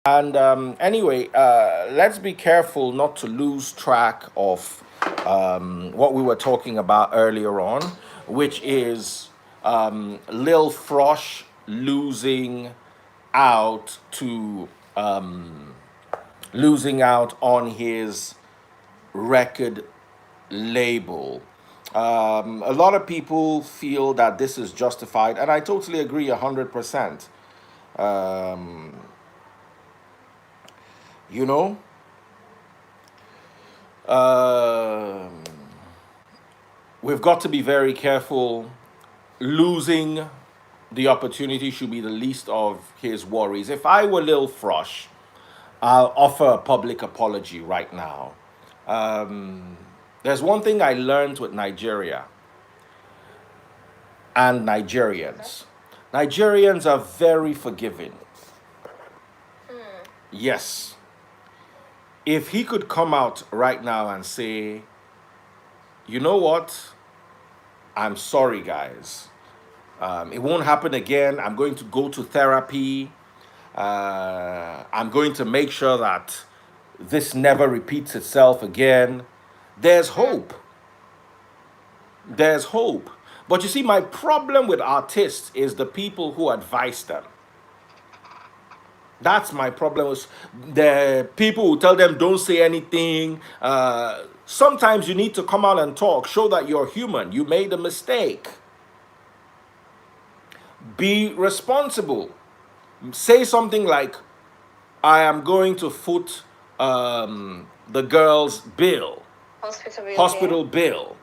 And anyway, let's be careful not to lose track of what we were talking about earlier on, which is Lil Frosh losing out to losing out on his record label. A lot of people feel that this is justified, and I totally agree 100%. Um, you know, um we've got to be very careful. Losing the opportunity should be the least of his worries. If I were Lil Frosh, I'll offer a public apology right now. Um, there's one thing I learned with Nigeria and Nigerians. Nigerians are very forgiving. Yes. If he could come out right now and say, you know what? I'm sorry, guys. It won't happen again. I'm going to go to therapy. I'm going to make sure that this never repeats itself again. There's hope. There's hope. But you see, my problem with artists is the people who advise them. That's my problem with the people who tell them don't say anything. Sometimes you need to come out and talk, show that you're human. You made a mistake. Be responsible. Say something like, I am going to foot the girl's bill, Hospital bill. hospital bill.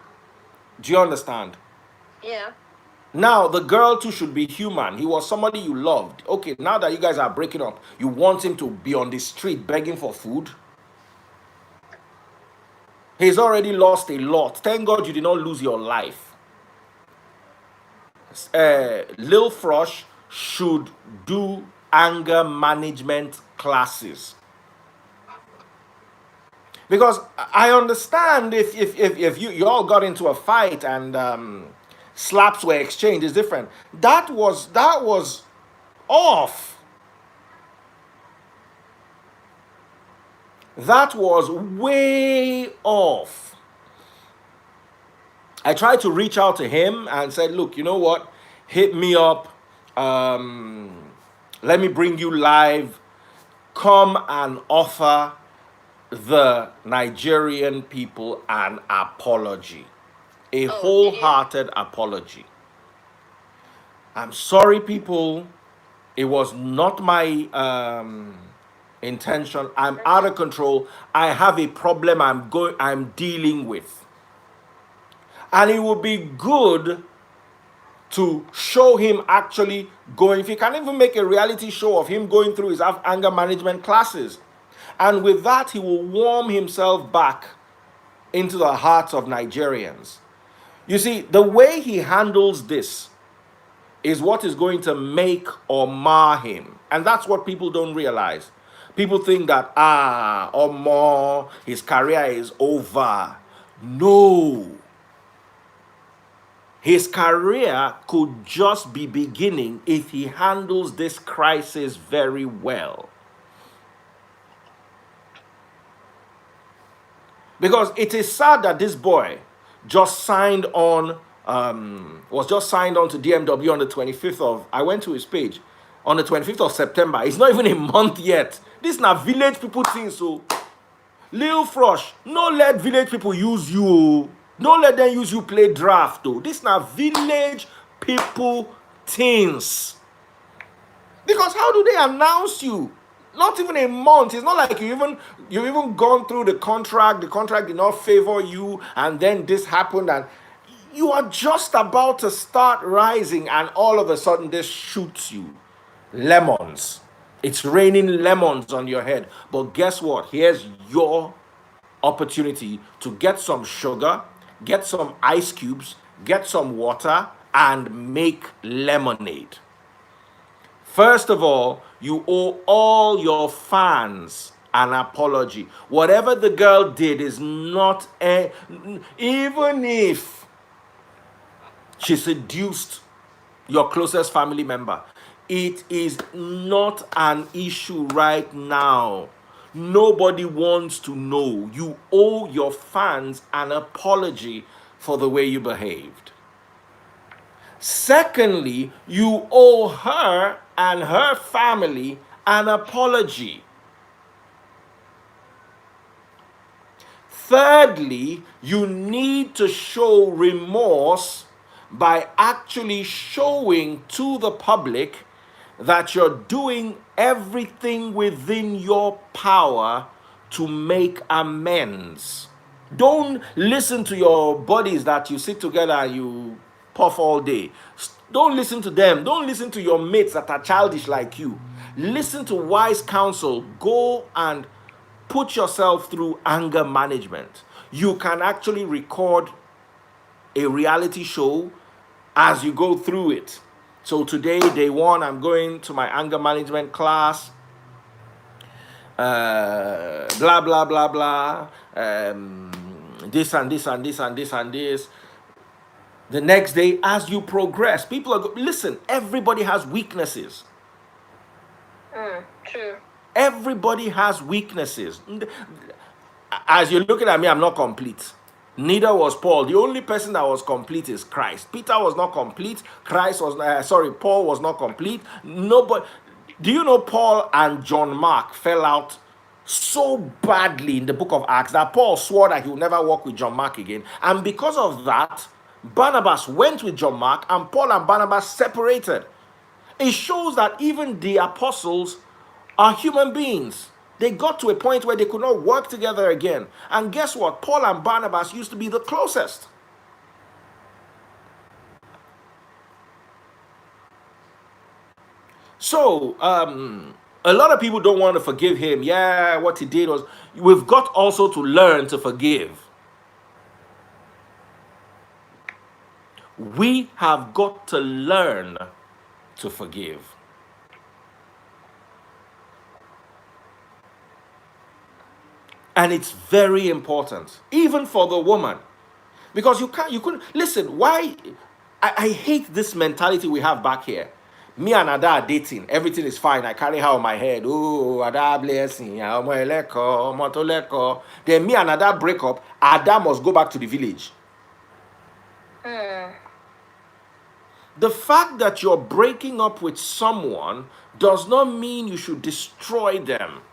Do you understand? Yeah. Now, the girl too should be human. He was somebody you loved. Okay, now that you guys are breaking up, you want him to be on the street begging for food? He's already lost a lot. Thank God you did not lose your life. Lil Frosh should do anger management classes. Because I understand if you all got into a fight and slaps were exchanged, is different. That was off. That was way off. I tried to reach out to him and said, look, you know what? Hit me up. Let me bring you live. Come and offer the Nigerian people an apology, a wholehearted apology. I'm sorry, people. It was not my intention. I'm out of control. I have a problem I'm dealing with. And it would be good to show him actually going. If he can even make a reality show of him going through his anger management classes. And with that, he will warm himself back into the hearts of Nigerians. You see, the way he handles this is what is going to make or mar him. And that's what people don't realize. People think that, or more, his career is over. No. His career could just be beginning if he handles this crisis very well. Because it is sad that this boy just signed on, was just signed on to DMW on the 25th of, I went to his page, on the 25th of September. It's not even a month yet. This is not village people thing, so. Lil Frosh, no let village people use you. Don't let them use you play draft, though. This is not village people things. Because how do they announce you? Not even a month. It's not like you've even gone through the contract. The contract did not favor you, and then this happened, and you are just about to start rising, and all of a sudden this shoots you. Lemons. It's raining lemons on your head. But guess what? Here's your opportunity to get some sugar, get some ice cubes, get some water, and make lemonade. First of all, you owe all your fans an apology. Whatever the girl did is not even if she seduced your closest family member, It is not an issue right now. Nobody wants to know. You owe your fans an apology for the way you behaved. Secondly, you owe her and her family an apology. Thirdly, you need to show remorse by actually showing to the public that you're doing everything within your power to make amends. Don't listen to your buddies that you sit together and you puff all day. Don't listen to them. Don't listen to your mates that are childish like you. Listen to wise counsel. Go and put yourself through anger management. You can actually record a reality show as you go through it. So today, day one, I'm going to my anger management class. Blah blah blah blah. This and this and this and this and this. The next day, as you progress, people are listen. Everybody has weaknesses. True. Everybody has weaknesses. As you're looking at me, I'm not complete. Neither was Paul. The only person that was complete is Christ. Peter was not complete. Paul was not complete. Nobody. Do you know Paul and John Mark fell out so badly in the book of Acts that Paul swore that he would never walk with John Mark again? And because of that, Barnabas went with John Mark and Paul and Barnabas separated. It shows that even the apostles are human beings. They got to a point where they could not work together again. And guess what? Paul and Barnabas used to be the closest. So, a lot of people don't want to forgive him. Yeah, what he did was, we've got also to learn to forgive. We have got to learn to forgive. And it's very important, even for the woman. Because you couldn't, listen, why, I hate this mentality we have back here. Me and Ada are dating, everything is fine, I carry her on my head, oh, Ada blessing, then me and Ada break up, Ada must go back to the village. The fact that you're breaking up with someone does not mean you should destroy them.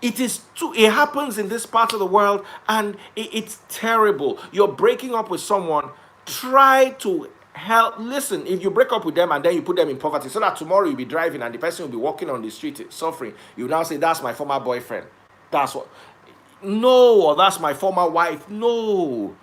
It happens in this part of the world, and it's terrible. You're breaking up with someone, try to help. Listen, if you break up with them and then you put them in poverty, so that tomorrow you'll be driving and the person will be walking on the street suffering, you now say, that's my former boyfriend. That's what. No, or that's my former wife. No.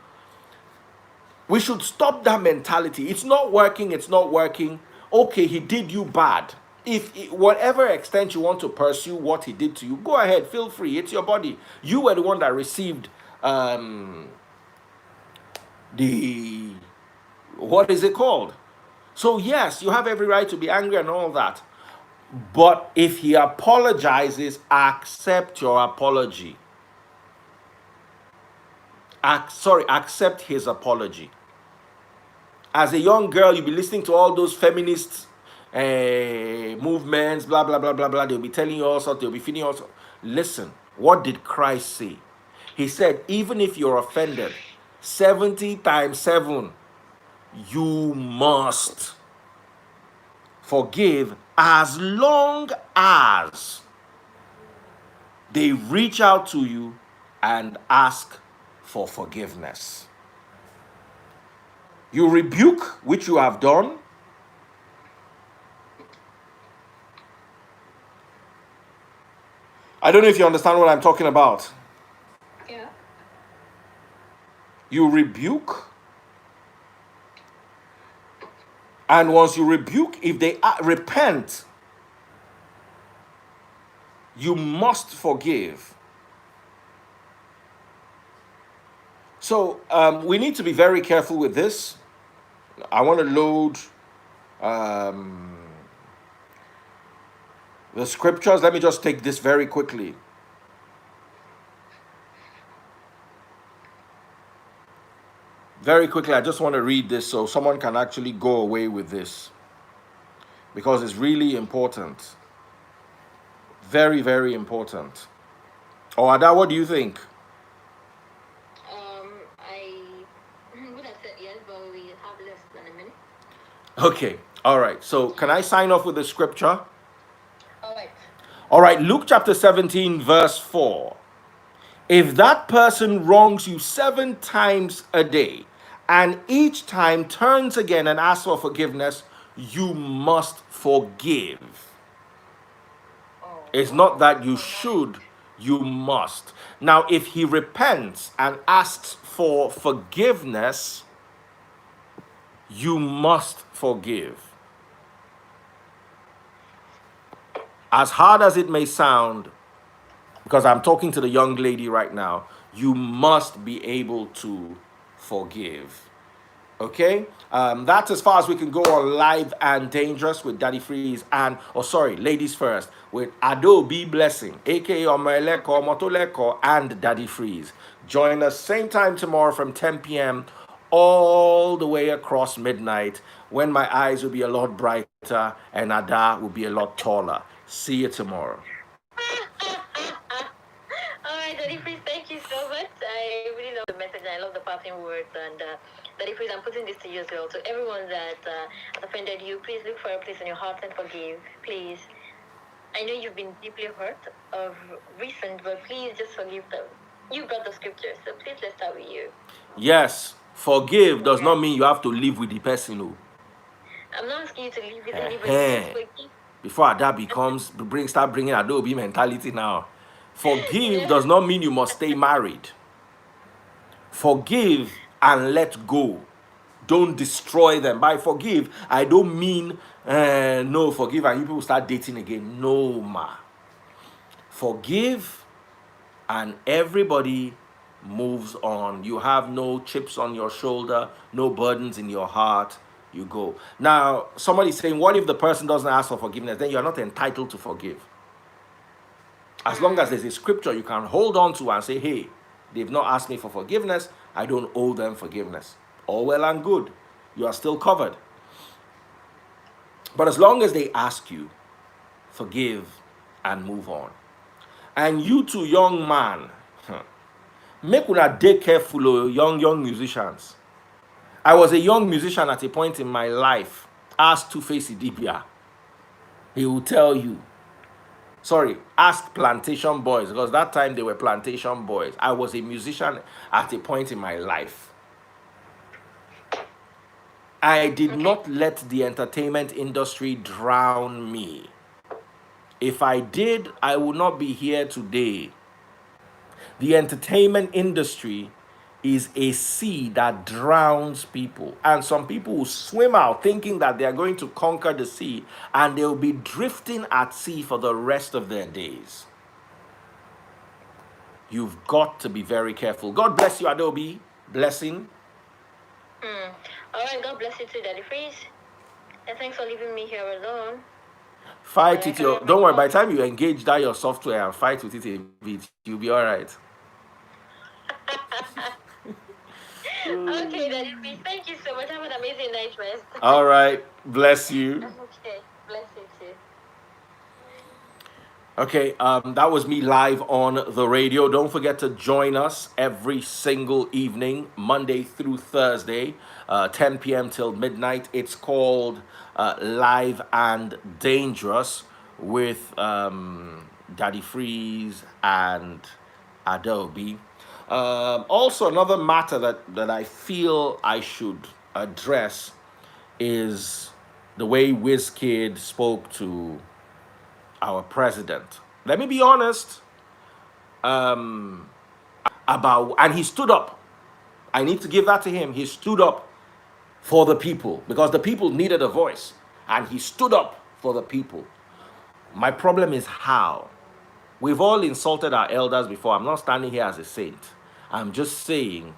We should stop that mentality. It's not working, it's not working. Okay, he did you bad. If whatever extent you want to pursue what he did to you, go ahead, feel free. It's your body. You were the one that received the, what is it called? So yes, you have every right to be angry and all that. But if he apologizes, accept your apology. Accept his apology. As a young girl, you'll be listening to all those feminists movements, blah blah blah blah blah. They'll be telling you all sorts. They'll be feeding you all sorts. Listen, what did Christ say? He said, even if you're offended 70 times 7, you must forgive as long as they reach out to you and ask for forgiveness. You rebuke, which you have done. I don't know if you understand what I'm talking about. Yeah. You rebuke. And once you rebuke, if they repent, you must forgive. So we need to be very careful with this. I want to load the scriptures. Let me just take this very quickly. Very quickly, I just want to read this so someone can actually go away with this. because it's really important. Very, very important. Oh, Ada, what do you think? I would have said yes, but we have less than a minute. Okay, all right. So, can I sign off with the scripture? All right. All right, Luke chapter 17, verse 4. If that person wrongs you 7 times a day, and each time turns again and asks for forgiveness, you must forgive. Oh, It's not wow. that you Oh, that's should, you must. Now, if he repents and asks for forgiveness, you must forgive. As hard as it may sound, because I'm talking to the young lady right now, you must be able to forgive. Okay, that's as far as we can go on Live and Dangerous with Daddy Freeze and, oh sorry, ladies first with Adobe Blessing, aka Omeleko, Motoleko, and Daddy Freeze. Join us same time tomorrow from 10 p.m. all the way across midnight, when my eyes will be a lot brighter and Ada will be a lot taller. See you tomorrow. all right, Daddy Freeze, thank you so much. I really love the message. I love the passing words. And Daddy Freeze, I'm putting this to you as well. To everyone that has offended you, please look for a place in your heart and forgive. Please. I know you've been deeply hurt of recent, but please just forgive them. You brought the scripture, so please let's start with you. Yes, forgive does Yeah. not mean you have to live with the person. Oh. I'm not asking you to live with anybody, just Ehen. forgive. Before that becomes start bringing Adobe mentality now. Forgive Yeah. does not mean you must stay married. Forgive and let go. Don't destroy them. By forgive, I don't mean no forgive and you people start dating again. No, ma. Forgive and everybody moves on. You have no chips on your shoulder, no burdens in your heart. You go. Now, somebody's saying, what if the person doesn't ask for forgiveness? Then you're not entitled to forgive. As long as there's a scripture you can hold on to and say, hey, they've not asked me for forgiveness, I don't owe them forgiveness. All well and good. You are still covered. But as long as they ask you, forgive and move on. And you too, young man, make una dey careful, oh, young musicians. I was a young musician at a point in my life. Ask Two-Face Idibia. He will tell you. Sorry, ask Plantation Boys, because that time they were Plantation Boys. I was a musician at a point in my life. I did not let the entertainment industry drown me. If I did, I would not be here today. The entertainment industry is a sea that drowns people. And some people will swim out thinking that they are going to conquer the sea, and they'll be drifting at sea for the rest of their days. You've got to be very careful. God bless you, Adobe. Blessing. All right, God bless you too, Daddy Freeze. And thanks for leaving me here alone. Fight with your. Don't worry. By the time you engage that your software and fight with it a bit, you'll be all right. Okay, Daddy Freeze, thank you so much. Have an amazing night, rest. All right. Bless you. Okay, bless you too. Okay, that was me live on the radio. Don't forget to join us every single evening, Monday through Thursday, 10 p.m. till midnight. It's called Live and Dangerous with Daddy Freeze and Adobe. Also, another matter that I feel I should address is the way WizKid spoke to our president. Let me be honest about, and he stood up. I need to give that to him. He stood up for the people because the people needed a voice, and he stood up for the people. My problem is how. We've all insulted our elders before. I'm not standing here as a saint. I'm just saying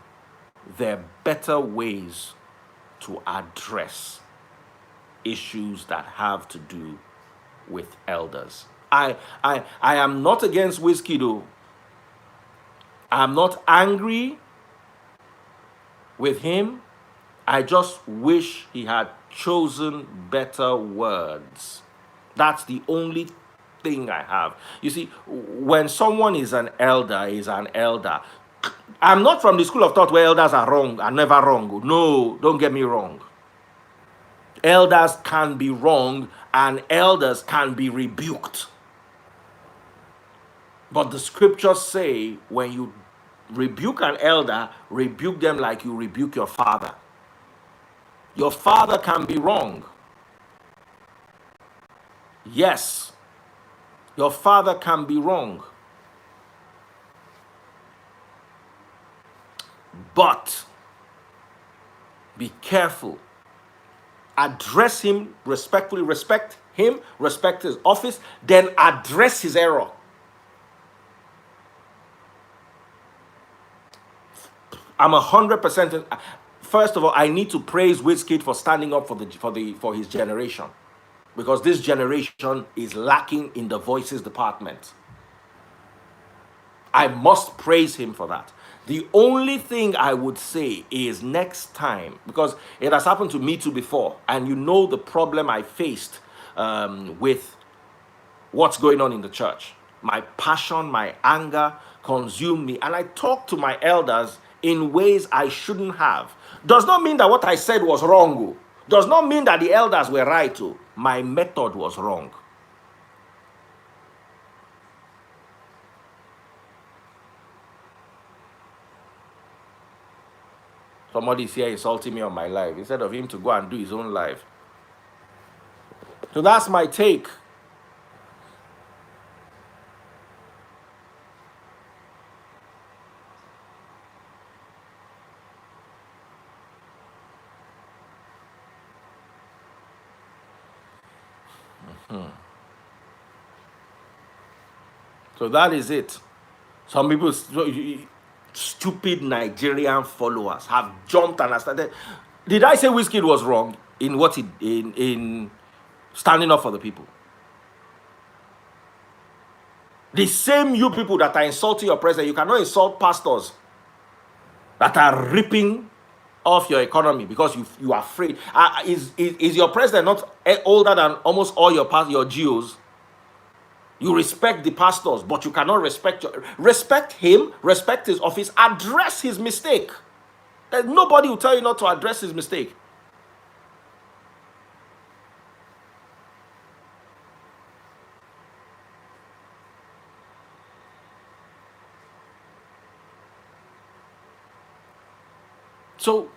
there are better ways to address issues that have to do with elders. I am not against Whiskey though. I'm not angry with him. I just wish he had chosen better words. That's the only thing I have. You see, when someone is an elder, I'm not from the school of thought where elders are wrong, are never wrong. No, don't get me wrong. Elders can be wrong and elders can be rebuked. But the scriptures say when you rebuke an elder, rebuke them like you rebuke your father. Your father can be wrong. Yes, your father can be wrong. But be careful. Address him respectfully, respect him, respect his office, then address his error. I'm 100%. First of all, I need to praise Wizkid for standing up for his generation, because this generation is lacking in the voices department. I must praise him for that. The only thing I would say is next time, because it has happened to me too before, and you know the problem I faced with what's going on in the church. My passion, my anger consumed me, and I talked to my elders in ways I shouldn't have. Does not mean that what I said was wrong. Does not mean that the elders were right. My method was wrong. Somebody's here insulting me on my live instead of him to go and do his own live. So that's my take. So that is it. Some people, stupid Nigerian followers, have jumped and started. Did I say Wizkid was wrong in what he in standing up for the people? The same you people that are insulting your president, you cannot insult pastors that are ripping off your economy because you are afraid. Is your president not older than almost all your GOs? You respect the pastors, but you cannot respect him, respect his office, address his mistake. Nobody will tell you not to address his mistake. So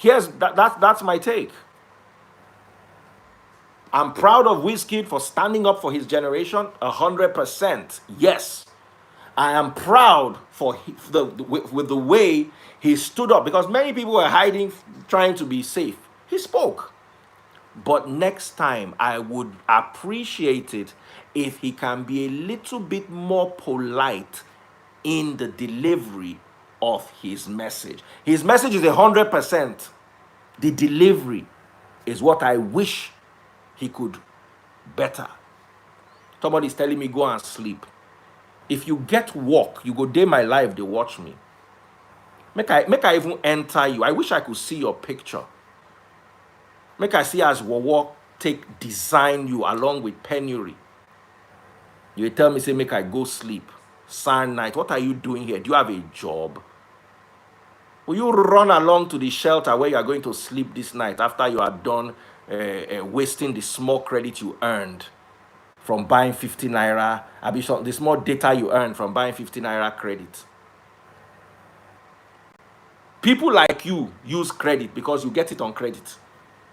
that's my take. I'm proud of Wizkid for standing up for his generation, 100%. Yes, I am proud for with the way he stood up, because many people were hiding, trying to be safe. He spoke. But next time, I would appreciate it if he can be a little bit more polite in the delivery of his message. His message is 100%. The delivery is what I wish he could better. Somebody's telling me go and sleep. If you get work, you go day my life, they watch me. Make I even enter you. I wish I could see your picture. Make I see as Wowo take design you along with penury. You tell me, say, make I go sleep. Sun night. What are you doing here? Do you have a job? Will you run along to the shelter where you are going to sleep this night after you are done wasting the small credit you earned from buying 50 naira, the small data you earned from buying 50 naira credit? People like you use credit because you get it on credit.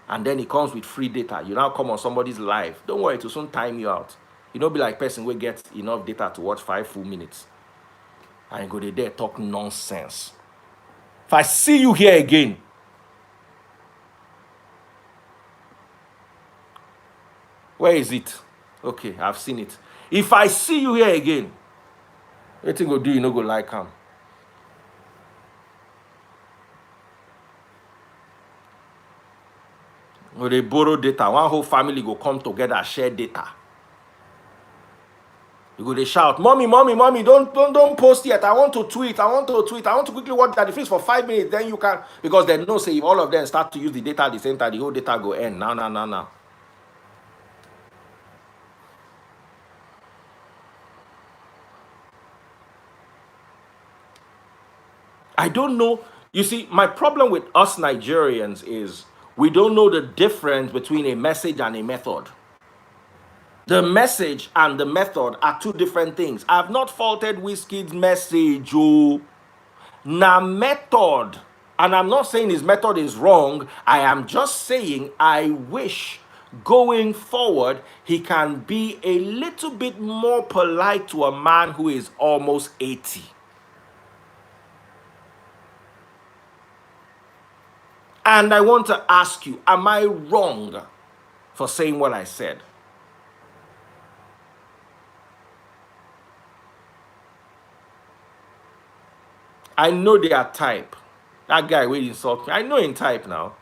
And then it comes with free data. You now come on somebody's live. Don't worry, it will soon time you out. You don't be like person who get enough data to watch 5 full minutes. And you go there talk nonsense. If I see you here again, where is it? Okay, I've seen it. If I see you here again, what you go do? You no go like him. When they borrow data, one whole family go come together, share data. You go, they shout, mommy, mommy, mommy, don't post yet. I want to tweet. I want to tweet. I want to quickly watch that freeze for 5 minutes. Then you can, because they know, say, if all of them start to use the data at the same time, the whole data go end. Now. I don't know. You see, my problem with us Nigerians is we don't know the difference between a message and a method. The message and the method are two different things. I've not faulted Wizkid's message, oh. Now, method, and I'm not saying his method is wrong. I am just saying I wish going forward he can be a little bit more polite to a man who is almost 80. And I want to ask you, am I wrong for saying what I said? I know they are type. That guy will insult me. I know in type now.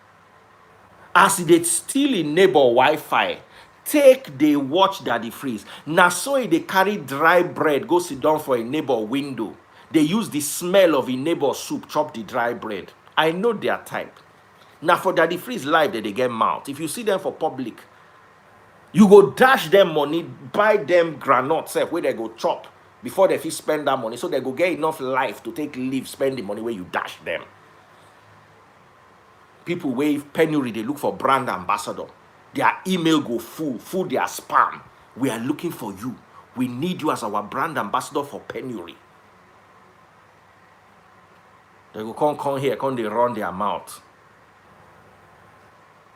As they steal in neighbor Wi-Fi, take they watch Daddy Freeze. Now so they carry dry bread, go sit down for a neighbor window. They use the smell of a neighbor soup, chop the dry bread. I know they are type. Now for Daddy Freeze live that they get mouth. If you see them for public, you go dash them money, buy them granite self where they go chop before they fit spend that money. So they go get enough life to take leave, spend the money where you dash them. People wave penury, they look for brand ambassador. Their email go full their spam. We are looking for you. We need you as our brand ambassador for penury. They go come here, they run their mouth.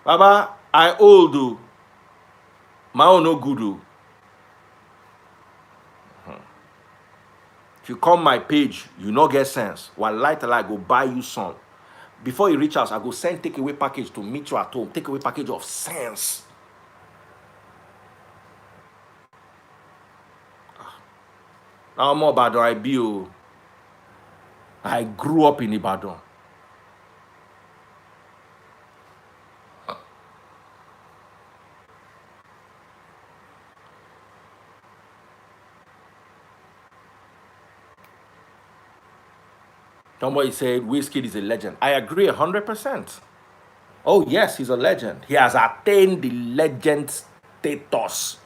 Baba, I old do. My own no good do. If you come my page, you no get sense. While light I go buy you some. Before you reach us, I go send takeaway package to meet you at home. Takeaway package of sense. Now more Ibadan I be. I grew up in Ibadan. Somebody said Wizkid is a legend. I agree 100%. Oh yes, he's a legend. He has attained the legend status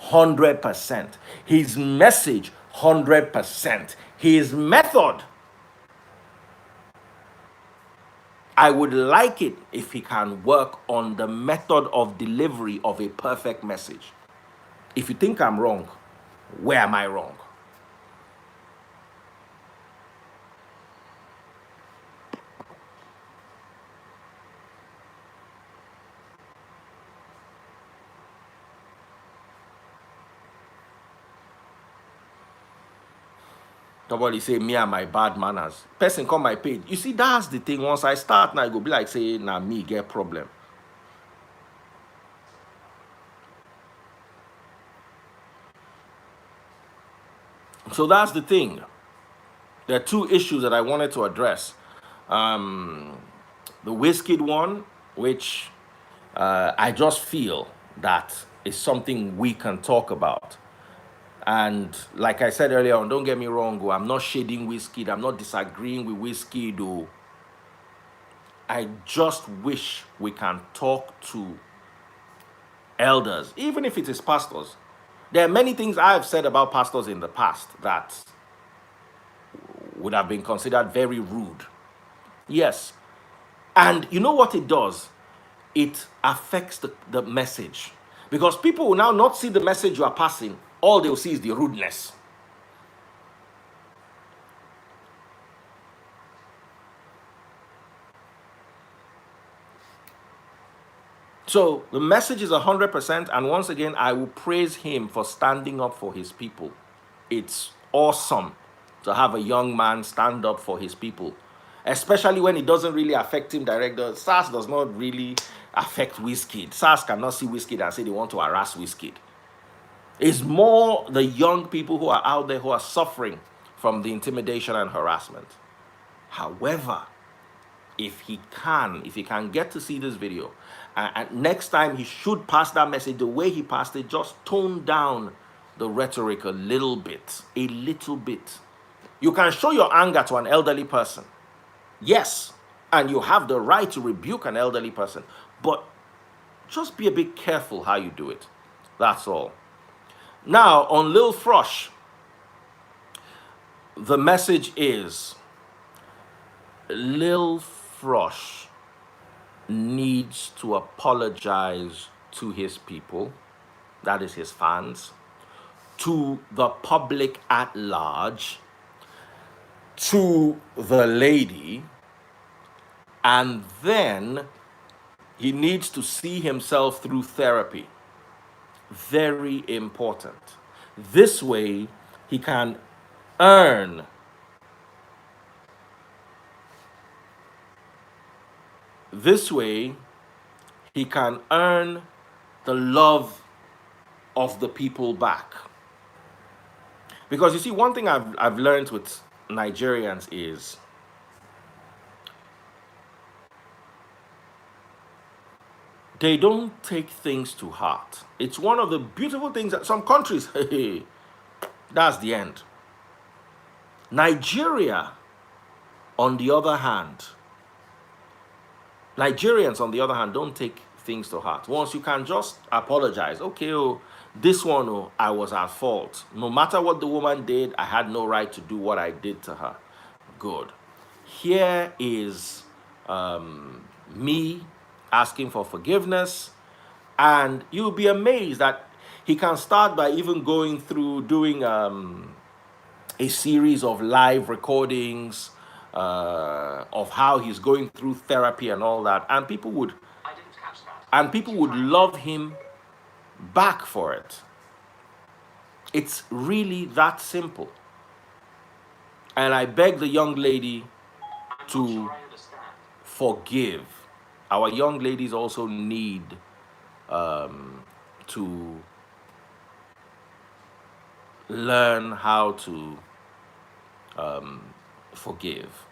100%. His message 100%. His method, I would like it if he can work on the method of delivery of a perfect message. If you think I'm wrong, where am I wrong? Somebody say me and my bad manners. Person come my page. You see, that's the thing. Once I start, now I go be like say, nah, me get problem. So that's the thing. There are two issues that I wanted to address. The Wizkid one, which I just feel that is something we can talk about. And like I said earlier on, don't get me wrong, I'm not shading Wizkid. I'm not disagreeing with Wizkid. Though. I just wish we can talk to elders, even if it is pastors. There are many things I have said about pastors in the past that would have been considered very rude. Yes. And you know what it does? It affects the message. Because people will now not see the message you are passing. All they'll see is the rudeness. So the message is 100%. And once again, I will praise him for standing up for his people. It's awesome to have a young man stand up for his people. Especially when it doesn't really affect him directly. SARS does not really affect Wizkid. SARS cannot see Wizkid and say they want to harass Wizkid. It's more the young people who are out there who are suffering from the intimidation and harassment. However, if he can get to see this video, and next time he should pass that message the way he passed it, just tone down the rhetoric a little bit. A little bit. You can show your anger to an elderly person. Yes. And you have the right to rebuke an elderly person. But just be a bit careful how you do it. That's all. Now, on Lil Frosh, the message is Lil Frosh needs to apologize to his people, that is his fans, to the public at large, to the lady, and then he needs to see himself through therapy. Very important. This way, he can earn the love of the people back. Because you see, one thing I've learned with Nigerians is they don't take things to heart. It's one of the beautiful things that some countries, hey, that's the end. Nigeria, on the other hand, Nigerians, on the other hand, don't take things to heart. Once you can just apologize, okay, oh, this one, oh, I was at fault. No matter what the woman did, I had no right to do what I did to her. Good. Here is me asking for forgiveness, and you'll be amazed that he can start by even going through doing a series of live recordings of how he's going through therapy and all that, and people would love him back for it. It's really that simple. And I beg the young lady to forgive. Our young ladies also need to learn how to forgive.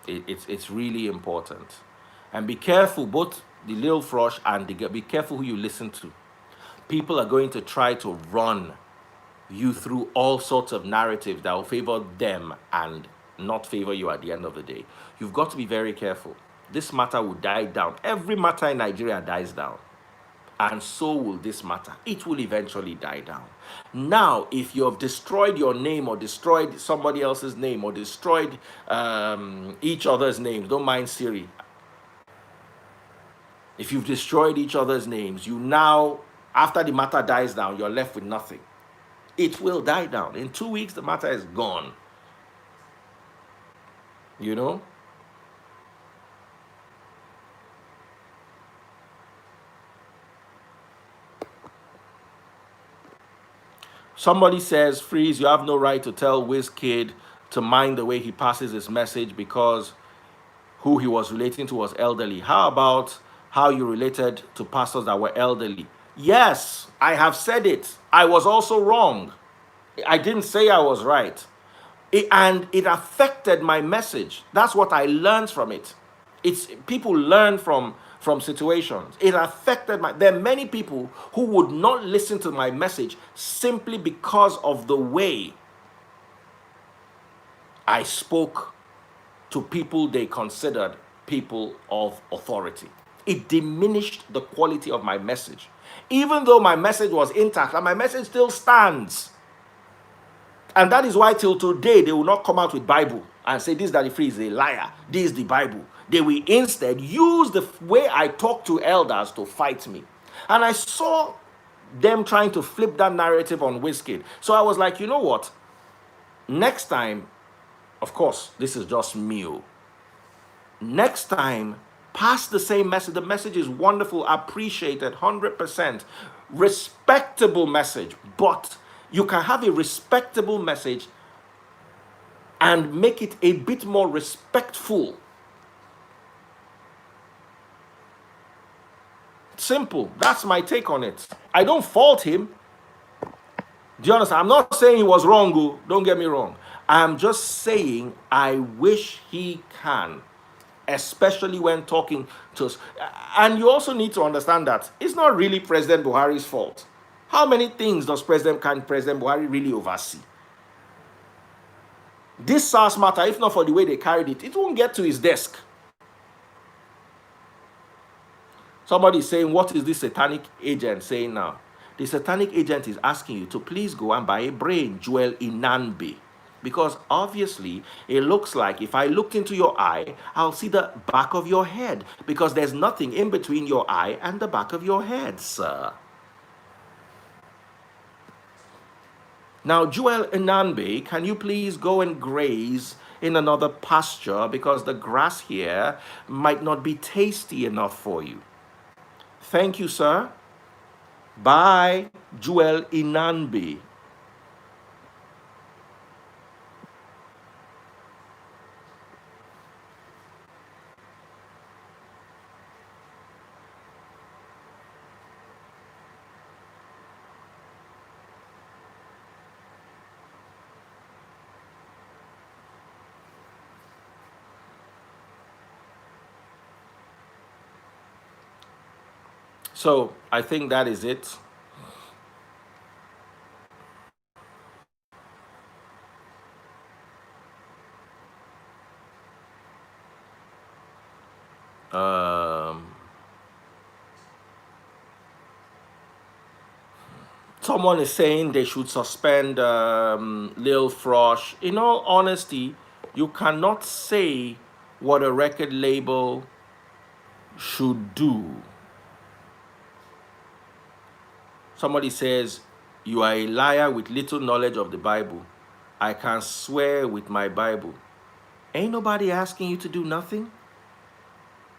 It's really important. And be careful, both the Lil Frosh and be careful who you listen to. People are going to try to run you through all sorts of narratives that will favor them and not favor you at the end of the day. You've got to be very careful. This matter will die down. Every matter in Nigeria dies down. And so will this matter. It will eventually die down. Now, if you have destroyed your name or destroyed somebody else's name or destroyed each other's names, don't mind Siri. If you've destroyed each other's names, you now, after the matter dies down, you're left with nothing. It will die down. In 2 weeks, the matter is gone. You know? Somebody says, Freeze, you have no right to tell WizKid to mind the way he passes his message because who he was relating to was elderly. How about how you related to pastors that were elderly? Yes, I have said it. I was also wrong. I didn't say I was right. And it affected my message. That's what I learned from it. It's people learn from situations. It affected there are many people who would not listen to my message simply because of the way I spoke to people they considered people of authority. It diminished the quality of my message. Even though my message was intact, and my message still stands. And that is why till today they will not come out with Bible and say this Daddy Free is a liar. This is the Bible. They will instead use the way I talk to elders to fight me. And I saw them trying to flip that narrative on WizKid. So I was like, you know what? Next time, of course, this is just me. Next time, pass the same message. The message is wonderful, appreciated, 100%. Respectable message. But you can have a respectable message and make it a bit more respectful. Simple. That's my take on it. I don't fault him. Do you understand? I'm not saying he was wrong. Don't get me wrong. I'm just saying I wish he can, especially when talking to us. And you also need to understand that it's not really President Buhari's fault How many things can President Buhari really oversee? This SARS matter, if not for the way they carried it, it won't get to his desk. Somebody is saying, what is this satanic agent saying now? The satanic agent is asking you to please go and buy a brain, Joel Inanbe. Because obviously, it looks like if I looked into your eye, I'll see the back of your head. Because there's nothing in between your eye and the back of your head, sir. Now, Joel Inanbe, can you please go and graze in another pasture? Because the grass here might not be tasty enough for you. Thank you, sir. Bye, Joel Inanbe. So I think that is it. Someone is saying they should suspend Lil Frosh. In all honesty, you cannot say what a record label should do. Somebody says, you are a liar with little knowledge of the Bible. I can swear with my Bible. Ain't nobody asking you to do nothing.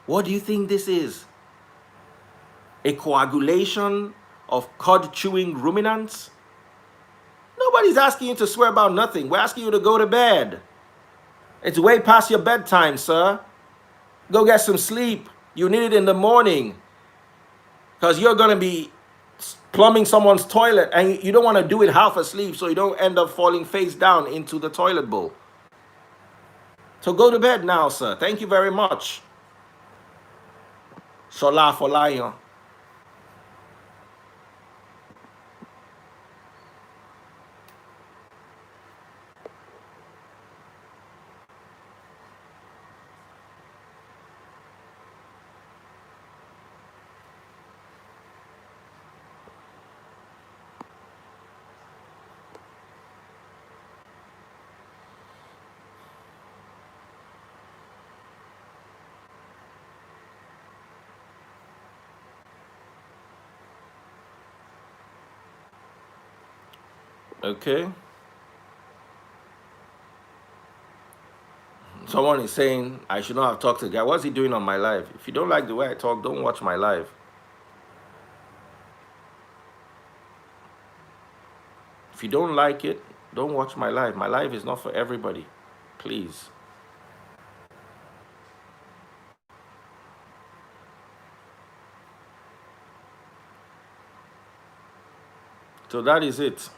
What do you think this is? A coagulation of cud-chewing ruminants? Nobody's asking you to swear about nothing. We're asking you to go to bed. It's way past your bedtime, sir. Go get some sleep. You need it in the morning. Because you're going to be plumbing someone's toilet and you don't want to do it half asleep so you don't end up falling face down into the toilet bowl. So go to bed now, sir. Thank you very much. Shola for lion. Okay. Someone is saying I should not have talked to the guy. What's he doing on my live? If you don't like the way I talk, don't watch my live. If you don't like it, don't watch my live. My live is not for everybody. Please. So that is it.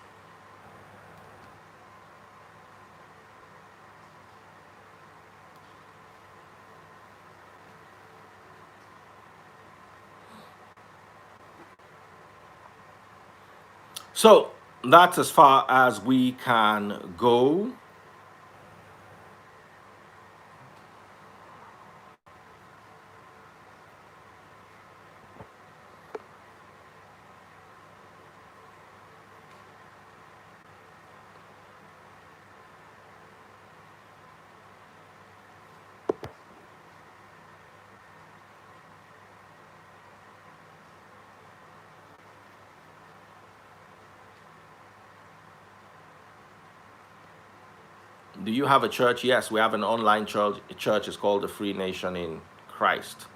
So that's as far as we can go. Do you have a church? Yes, we have an online church. Church is called the Free Nation in Christ.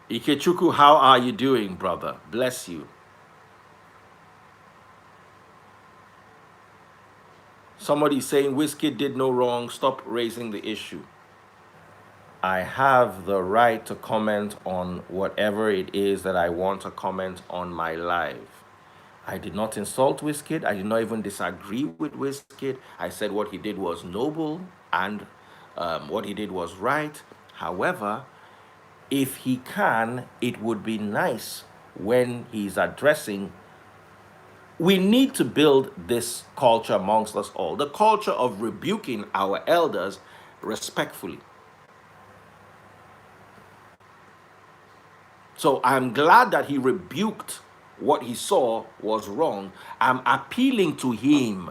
Ikechuku, how are you doing, brother? Bless you. Somebody saying Whiskey did no wrong. Stop raising the issue. I have the right to comment on whatever it is that I want to comment on my live. I did not insult Wizkid. I did not even disagree with Wizkid. I said what he did was noble and what he did was right. However, if he can, it would be nice when he's addressing, we need to build this culture amongst us all, the culture of rebuking our elders respectfully. So I'm glad that he rebuked what he saw was wrong. I'm appealing to him.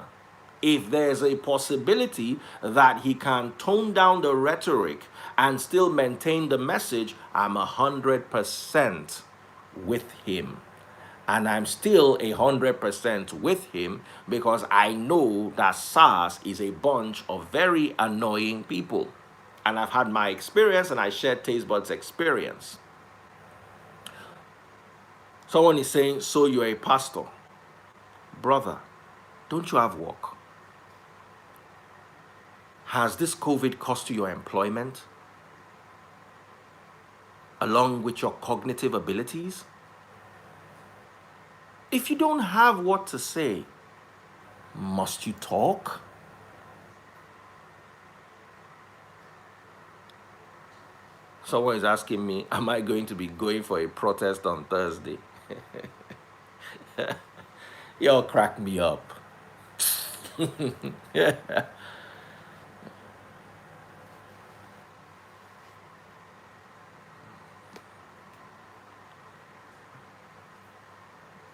If there's a possibility that he can tone down the rhetoric and still maintain the message, I'm 100% with him. And I'm still 100% with him because I know that SARS is a bunch of very annoying people. And I've had my experience and I shared Tastebud's experience. Someone is saying, so you're a pastor. Brother, don't you have work? Has this COVID cost you your employment? Along with your cognitive abilities? If you don't have what to say, must you talk? Someone is asking me, am I going to be going for a protest on Thursday? Y'all crack me up. Yeah.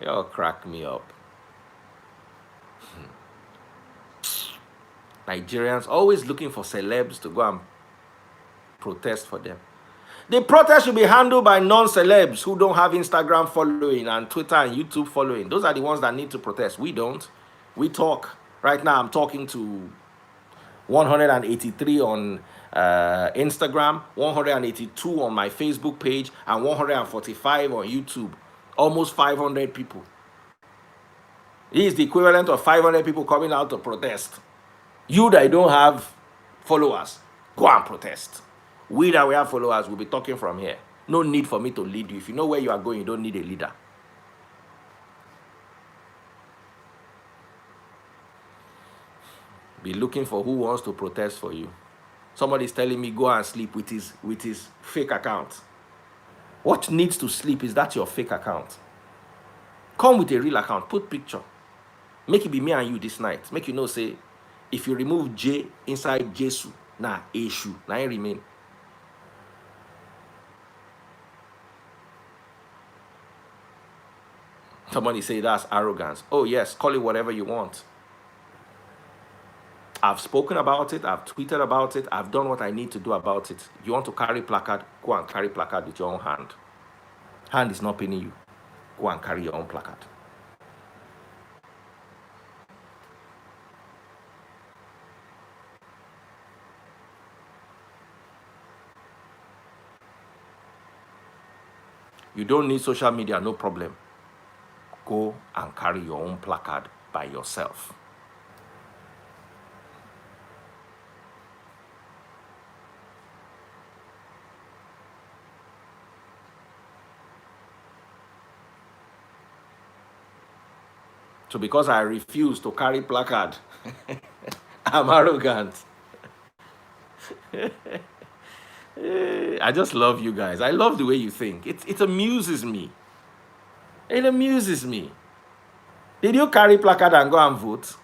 Y'all crack me up. Nigerians always looking for celebs to go and protest for them. The protest should be handled by non-celebs who don't have Instagram following and Twitter and YouTube following. Those are the ones that need to protest. We don't. We talk. Right now, I'm talking to 183 on Instagram, 182 on my Facebook page, and 145 on YouTube. Almost 500 people. It is the equivalent of 500 people coming out to protest. You that don't have followers, go and protest. We that we have followers will be talking from here. No need for me to lead you. If you know where you are going, you don't need a leader. Be looking for who wants to protest for you. Somebody is telling me go and sleep with his fake account. What needs to sleep is that your fake account. Come with a real account. Put picture. Make it be me and you this night. Make you know, say, if you remove J inside Jesu, nah, Eshu, nah, it remain. Somebody say that's arrogance. Oh yes, call it whatever you want. I've spoken about it. I've tweeted about it. I've done what I need to do about it. You want to carry placard? Go and carry placard with your own hand. Hand is not paying you. Go and carry your own placard. You don't need social media, no problem. Go and carry your own placard by yourself. So because I refuse to carry placard, I'm arrogant. I just love you guys. I love the way you think. It amuses me. It amuses me. Did you carry placard and go and vote?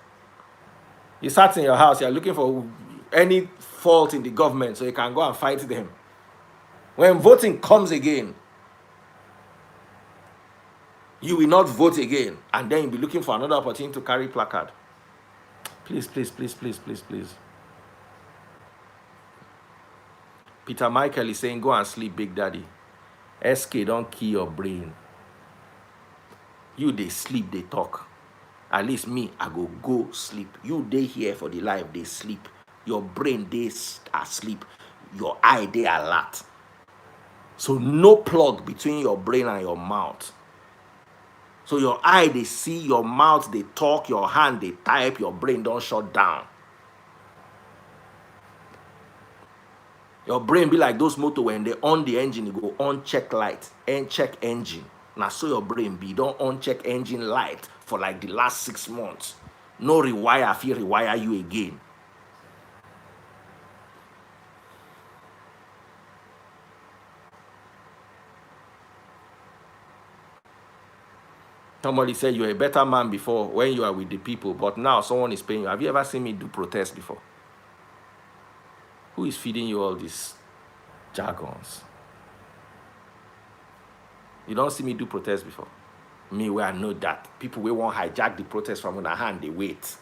You sat in your house, you're looking for any fault in the government so you can go and fight them. When voting comes again, you will not vote again, and then you'll be looking for another opportunity to carry placard. Please, please, please, please, please, please. Peter Michael is saying, go and sleep, Big Daddy. SK, don't kill your brain. You, they sleep, they talk. At least me, I go sleep. You, they here for the life, they sleep. Your brain, they asleep. Your eye, they alert. So no plug between your brain and your mouth. So your eye, they see, your mouth, they talk, your hand, they type, your brain don't shut down. Your brain be like those motor when they on the engine, you go on check light and check engine. Now so your brain be don't on check engine light for like the last 6 months. No rewire, if you rewire you again. Somebody said you're a better man before when you are with the people, but now someone is paying you. Have you ever seen me do protest before? Who is feeding you all these jargons? You don't see me do protest before. Me, where I know that people will want hijack the protest from our hand, they wait.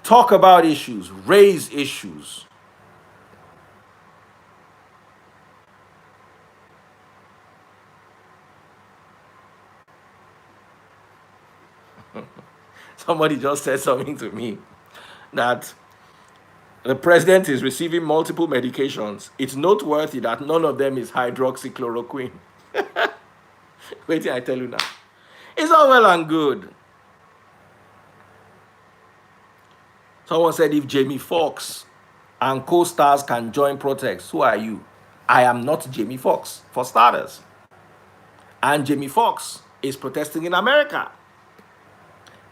Talk about issues, raise issues. Somebody just said something to me that the president is receiving multiple medications. It's noteworthy that none of them is hydroxychloroquine. Wait till I tell you now. It's all well and good. Someone said if Jamie Foxx and co-stars can join protests, who are you? I am not Jamie Foxx, for starters. And Jamie Foxx is protesting in America.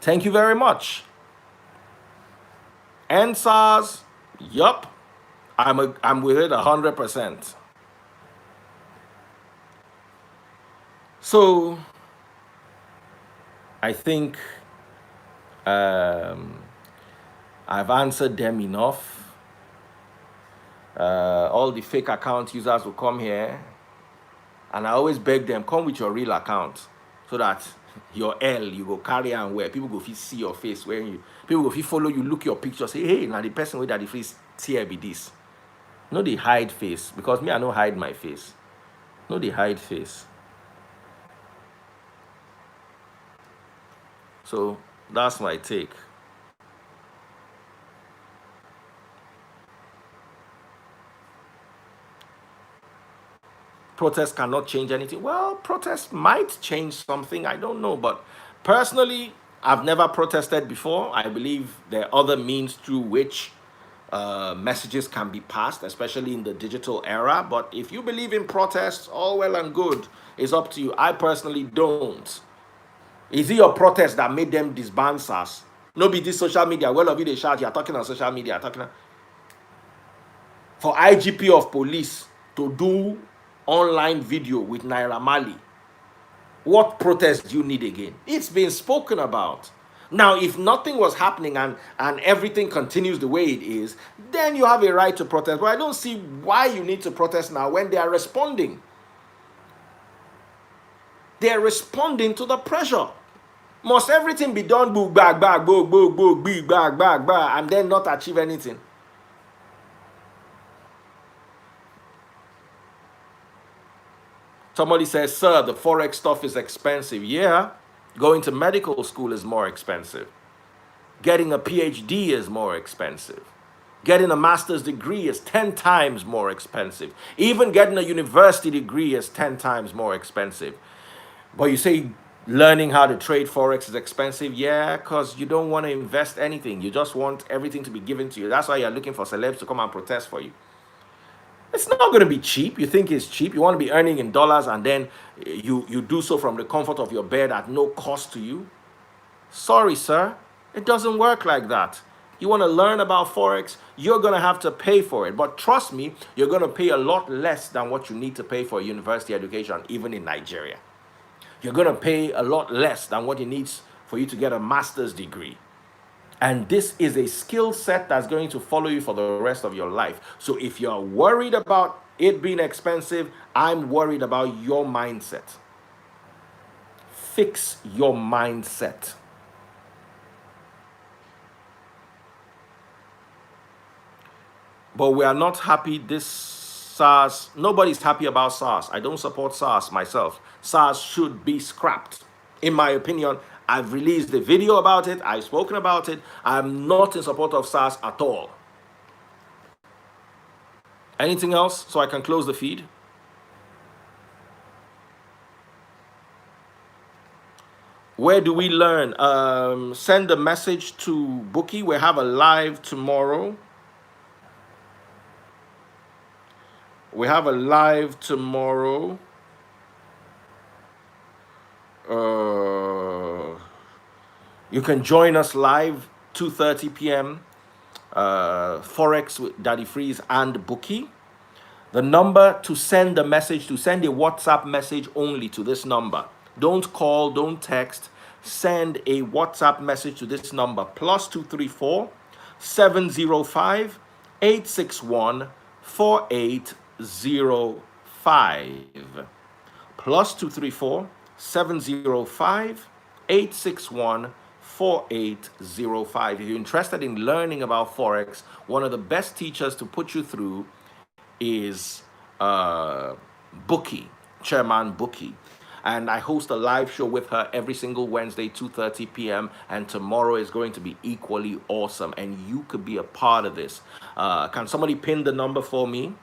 Thank you very much. And SARS, yup, I'm with it 100%. So I think I've answered them enough. All the fake account users will come here, and I always beg them, come with your real account, so that your L you go carry and wear. People go fit see your face when you. People go fit follow you, look your picture, say, hey, now the person with that the face tear be this. No, they hide face, because me I don't hide my face. No, they hide face. So that's my take. Protest cannot change anything. Well, protest might change something. I don't know. But personally, I've never protested before. I believe there are other means through which messages can be passed, especially in the digital era. But if you believe in protests, all well and good. It's up to you. I personally don't. Is it your protest that made them disband SARS? No, be this social media. Well, of you they shout, you're talking on social media. For IGP of police to do online video with Naira Marley. What protest do you need again? It's been spoken about. Now, if nothing was happening and everything continues the way it is, then you have a right to protest. But I don't see why you need to protest now when they are responding. They are responding to the pressure. Must everything be done boog, bag, bag, boog, boog, boog, big, bag, bag, bag, and then not achieve anything? Somebody says, sir, the Forex stuff is expensive. Yeah, going to medical school is more expensive. Getting a PhD is more expensive. Getting a master's degree is 10 times more expensive. Even getting a university degree is 10 times more expensive. But you say learning how to trade Forex is expensive. Yeah, because you don't want to invest anything. You just want everything to be given to you. That's why you're looking for celebs to come and protest for you. It's not going to be cheap. You think it's cheap. You want to be earning in dollars, and then you do so from the comfort of your bed at no cost to you. Sorry, sir. It doesn't work like that. You want to learn about Forex, you're going to have to pay for it. But trust me, you're going to pay a lot less than what you need to pay for a university education, even in Nigeria. You're going to pay a lot less than what it needs for you to get a master's degree. And this is a skill set that's going to follow you for the rest of your life. So if you're worried about it being expensive, I'm worried about your mindset. Fix your mindset. But we are not happy this SARS. Nobody's happy about SARS. I don't support SARS myself. SARS should be scrapped. In my opinion, I've released a video about it. I've spoken about it. I'm not in support of SARS at all. Anything else so I can close the feed? Where do we learn? Send a message to Bookie. We have a live tomorrow. We have a live tomorrow. You can join us live 2:30 p.m. Forex with Daddy Freeze and Bookie. The number to send the message, to send a WhatsApp message only to this number. Don't call, don't text. Send a WhatsApp message to this number, +234 705 861 4805. +234 705 861 4805. If you're interested in learning about Forex, one of the best teachers to put you through is Bookie, Chairman Bookie. And I host a live show with her every single Wednesday, 2:30 p.m. And tomorrow is going to be equally awesome. And you could be a part of this. Can somebody pin the number for me?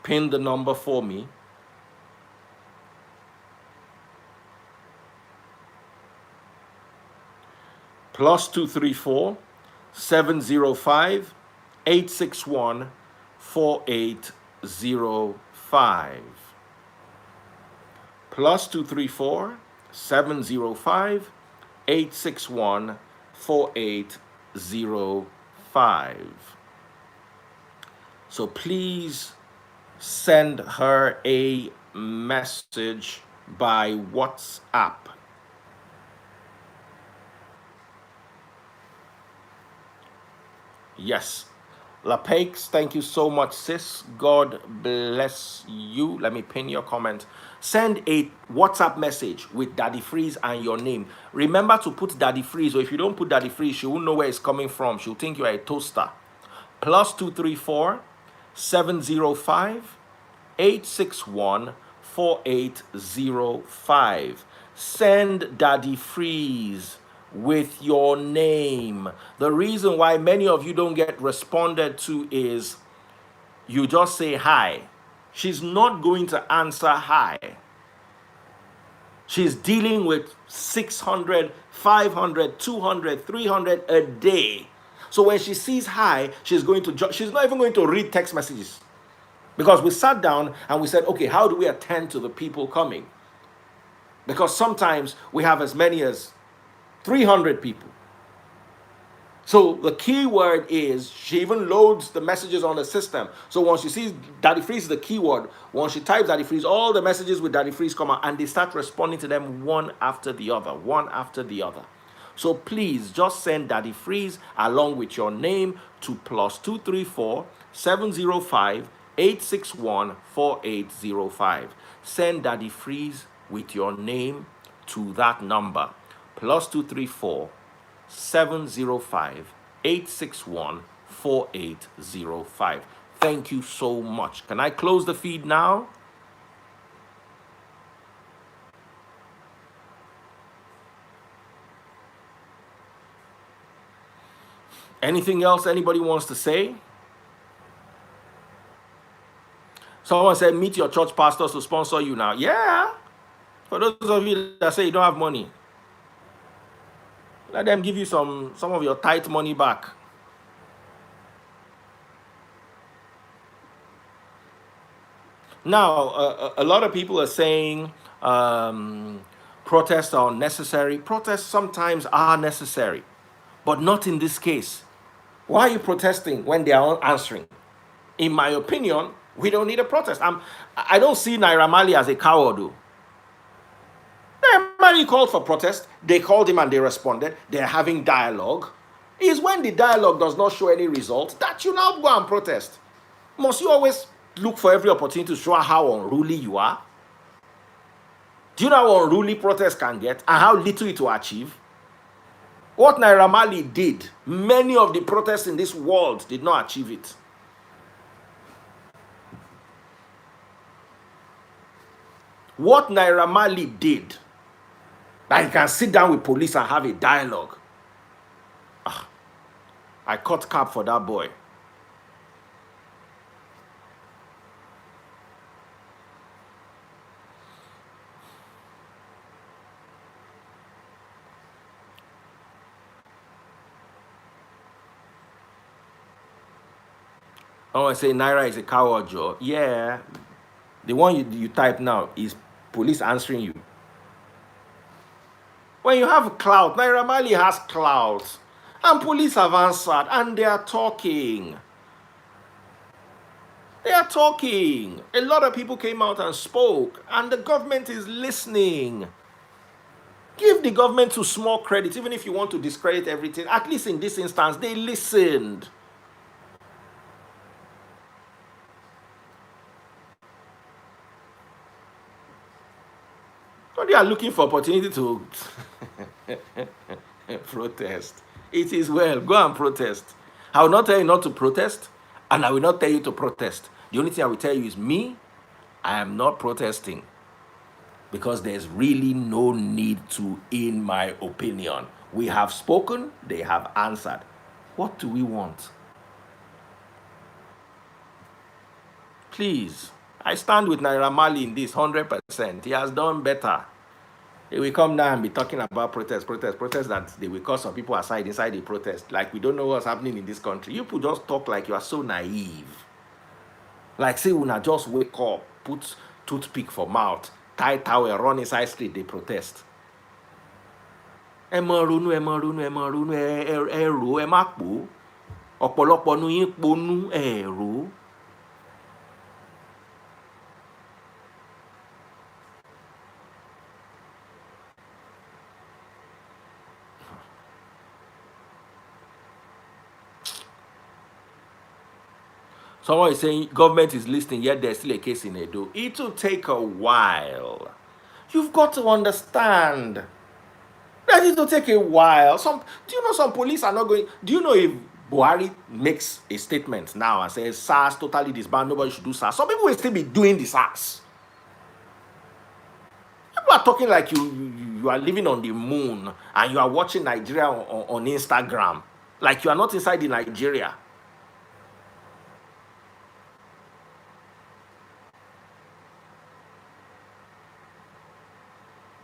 Pin the number for me. +234 705 861 4805. +234 705 861 4805. So please send her a message by WhatsApp. Yes. LaPakes, thank you so much, sis. God bless you. Let me pin your comment. Send a WhatsApp message with Daddy Freeze and your name. Remember to put Daddy Freeze, or if you don't put Daddy Freeze, she won't know where it's coming from. She'll think you're a toaster. +234 705 861 4805. Send Daddy Freeze with your name. The reason why many of you don't get responded to is you just say hi. She's not going to answer hi. She's dealing with 600, 500, 200, 300 a day. So when she sees hi, she's not even going to read text messages. Because we sat down and we said, okay, how do we attend to the people coming? Because sometimes we have as many as 300 people. So the key word is, she even loads the messages on the system. So once she sees Daddy Freeze is the keyword, once she types Daddy Freeze, all the messages with Daddy Freeze come out and they start responding to them one after the other, one after the other. So please just send Daddy Freeze along with your name to +234 705 861 4805. Send Daddy Freeze with your name to that number, +234 705 861 4805. Thank you so much. Can I close the feed now? Anything else anybody wants to say? Someone said, meet your church pastors to sponsor you now. Yeah. For those of you that say you don't have money, let them give you some of your tight money back. Now, a lot of people are saying protests are unnecessary. Protests sometimes are necessary, but not in this case. Why are you protesting when they are not answering? In my opinion, we don't need a protest. I don't see Naira Marley as a coward, though. Naira Marley called for protest. They called him and they responded. They're having dialogue. It's when the dialogue does not show any result that you now go and protest. Must you always look for every opportunity to show how unruly you are? Do you know how unruly protest can get and how little it will achieve? What Naira Marley did, many of the protests in this world did not achieve it. What Naira Marley did, that you can sit down with police and have a dialogue. I cut cap for that boy. I want to say Naira is a coward, Joe. Yeah. The one you type now is police answering you. When you have clout, Naira Marley has clout. And police have answered and they are talking. They are talking. A lot of people came out and spoke, and the government is listening. Give the government to small credit, even if you want to discredit everything. At least in this instance, they listened. But they are looking for opportunity to protest. It is well. Go and protest. I will not tell you not to protest, and I will not tell you to protest. The only thing I will tell you is me, I am not protesting because there's really no need to, in my opinion. We have spoken, they have answered. What do we want? Please, I stand with Naira Marley in this 100%. He has done better. They will come down and be talking about protest that they will call some people aside inside the protest. Like we don't know what's happening in this country. You people just talk like you are so naive. Like say una just wake up, put toothpick for mouth, tie towel, run inside street, they protest. Ẹ má ronú, ẹ rò, ẹ má pò. Ọ̀pọ̀lọpọ̀ nu yín ponú, ẹ rò. Someone is saying government is listening, yet there's still a case in Edo. It will take a while. You've got to understand that it will take a while. Do you know some police are not going? Do you know if Buhari makes a statement now and says SARS totally disbanded, nobody should do SARS, some people will still be doing the SARS. People are talking like you are living on the moon and you are watching Nigeria on Instagram, like you are not inside the Nigeria.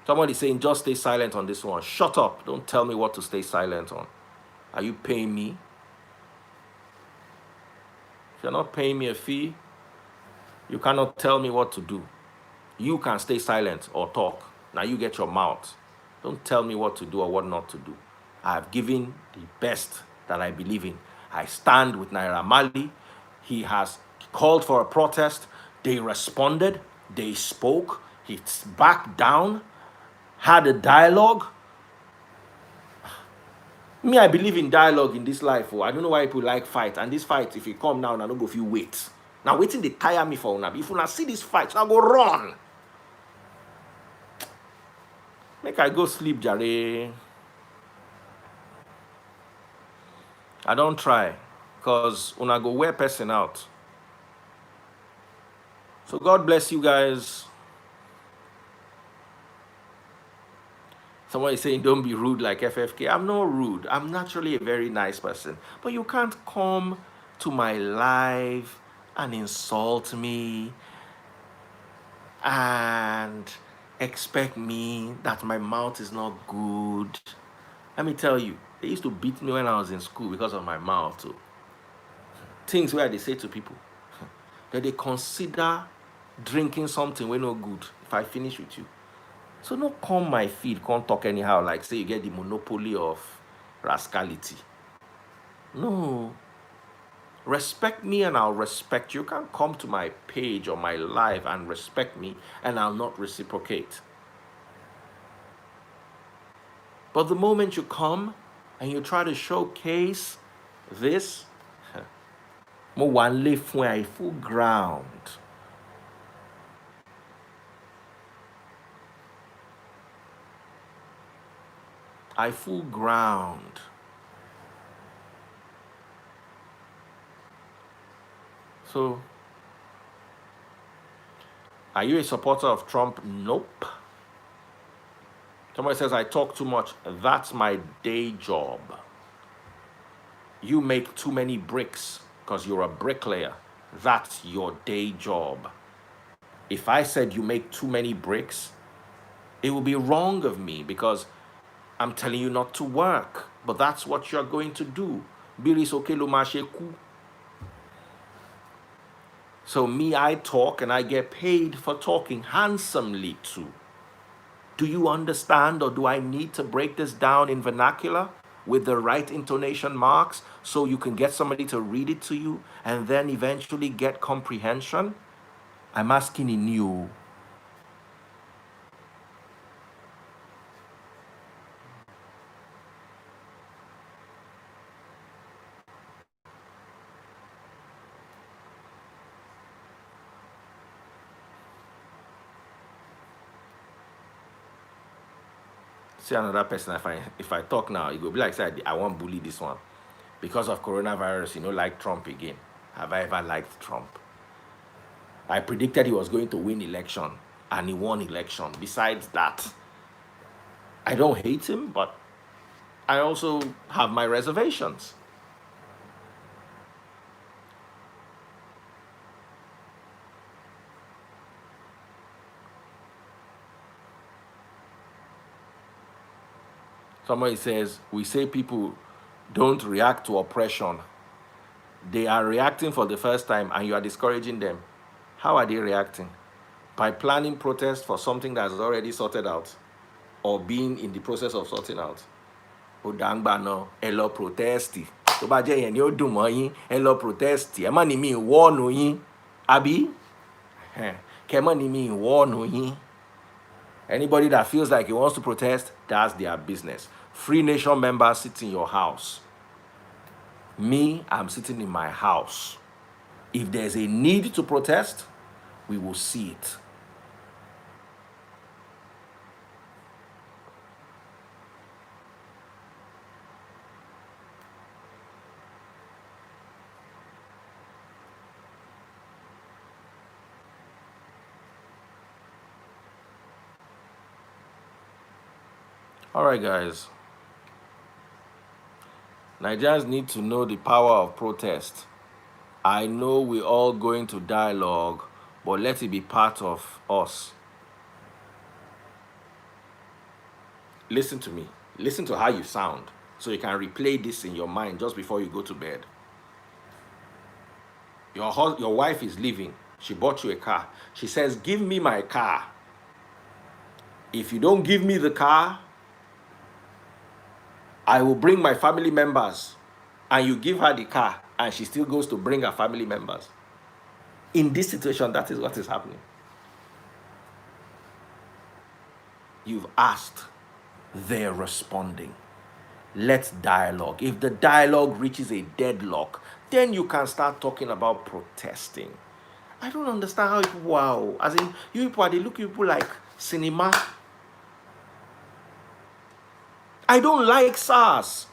Somebody saying, just stay silent on this one. Shut up. Don't tell me what to stay silent on. Are you paying me? If you're not paying me a fee, you cannot tell me what to do. You can stay silent or talk. Now you get your mouth. Don't tell me what to do or what not to do. I have given the best that I believe in. I stand with Naira Marley. He has called for a protest. They responded. They spoke. He's backed down. Had a dialogue. Me, I believe in dialogue in this life. Oh. I don't know why people like fight. And this fight, if you come now, I don't go if you wait. Now waiting, they tire me for una. If you see this fight, I go run. Make I go sleep, Jare. I don't try. Because una go wear person out. So God bless you guys. Someone is saying, don't be rude like FFK. I'm not rude. I'm naturally a very nice person. But you can't come to my live and insult me and expect me that my mouth is not good. Let me tell you, they used to beat me when I was in school because of my mouth too. Things where they say to people that they consider drinking something when no good if I finish with you. So don't come my feed, can't talk anyhow, like say you get the monopoly of rascality. No. Respect me and I'll respect you. You can't come to my page or my live and respect me and I'll not reciprocate. But the moment you come and you try to showcase this, mo wan lay fun a full ground. I full ground. So, are you a supporter of Trump? Nope. Somebody says I talk too much. That's my day job. You make too many bricks because you're a bricklayer. That's your day job. If I said you make too many bricks, it would be wrong of me because I'm telling you not to work, but that's what you're going to do. So me, I talk and I get paid for talking handsomely too. Do you understand, or do I need to break this down in vernacular? with the right intonation marks so you can get somebody to read it to you and then eventually get comprehension? I'm asking in you. See another person, if I talk now, it will be like, say, I won't bully this one. Because of coronavirus, like Trump again. Have I ever liked Trump? I predicted he was going to win election, and he won election. Besides that, I don't hate him, but I also have my reservations. Somebody says, we say people don't react to oppression. They are reacting for the first time and you are discouraging them. How are they reacting? By planning protest for something that's already sorted out or being in the process of sorting out. Odangba no, ẹ protest. Tó bá jẹ́ yẹn ni ó dùn mọ́ yín, ẹ lọ protest. Ẹ má ní mi wọ́ọ̀nù yín. Àbí? Kẹ́ má ní mi wọ́ọ̀nù yín. Anybody that feels like he wants to protest, that's their business. Free Nation members sit in your house. Me, I'm sitting in my house. If there's a need to protest, we will see it. All right, guys. Nigerians need to know the power of protest. I know we're all going to dialogue, but let it be part of us. Listen to me. Listen to how you sound so you can replay this in your mind just before you go to bed. Your wife is leaving. She bought you a car. She says, give me my car. If you don't give me the car, I will bring my family members. And you give her the car and she still goes to bring her family members. In this situation, that is what is happening. You've asked, they're responding. Let's dialogue. If the dialogue reaches a deadlock, then you can start talking about protesting. I don't understand how it, wow. As in, you people, they look at people like cinema. I don't like SARS.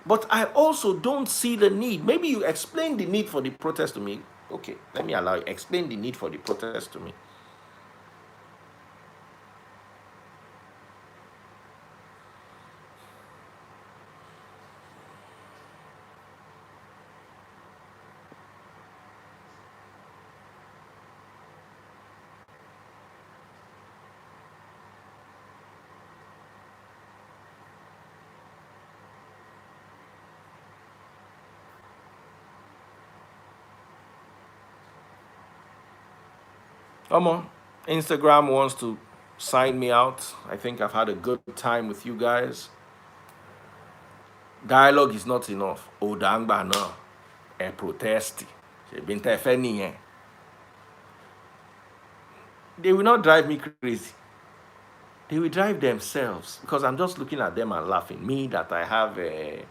But I also don't see the need. Maybe you explain the need for the protest to me. Okay, let me allow you. Explain the need for the protest to me. Come on. Instagram wants to sign me out. I think I've had a good time with you guys. Dialogue is not enough. Odangba no. A protest. They will not drive me crazy. They will drive themselves because I'm just looking at them and laughing. Me that I have a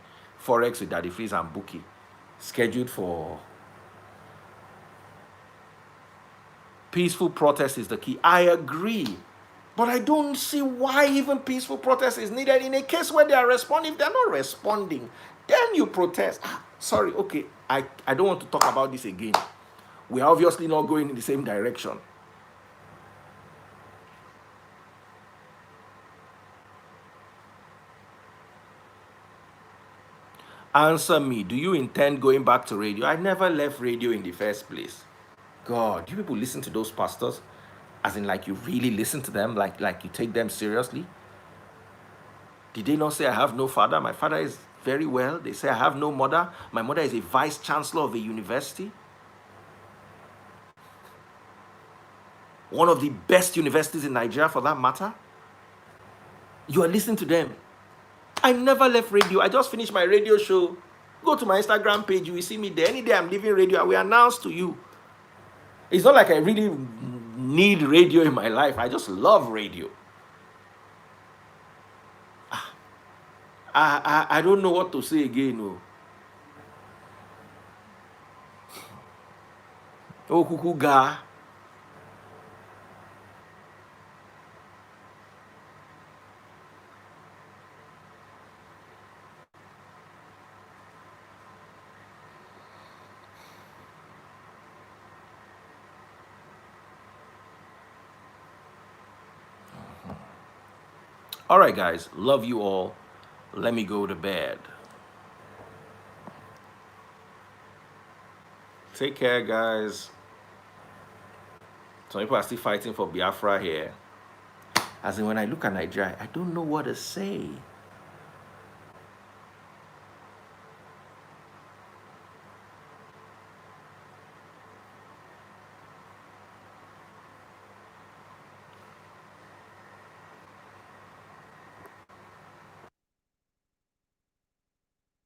Forex with Daddy Freeze and Bookie scheduled for peaceful protest is the key. I agree. But I don't see why even peaceful protest is needed in a case where they are responding. If they're not responding, then you protest. Sorry, okay, I don't want to talk about this again. We're obviously not going in the same direction. Answer me, do you intend going back to radio? I never left radio in the first place. God, you people listen to those pastors? As in, like, you really listen to them? Like you take them seriously? Did they not say I have no father? My father is very well. They say I have no mother. My mother is a vice chancellor of a university. One of the best universities in Nigeria, for that matter. You are listening to them. I never left radio. I just finished my radio show. Go to my Instagram page. You will see me there. Any day I'm leaving radio, I will announce to you. It's not like I really need radio in my life. I just love radio. I don't know what to say again. Oh, kukuga. All right, guys. Love you all. Let me go to bed. Take care, guys. Some people are still fighting for Biafra here. As in, when I look at Nigeria, I don't know what to say.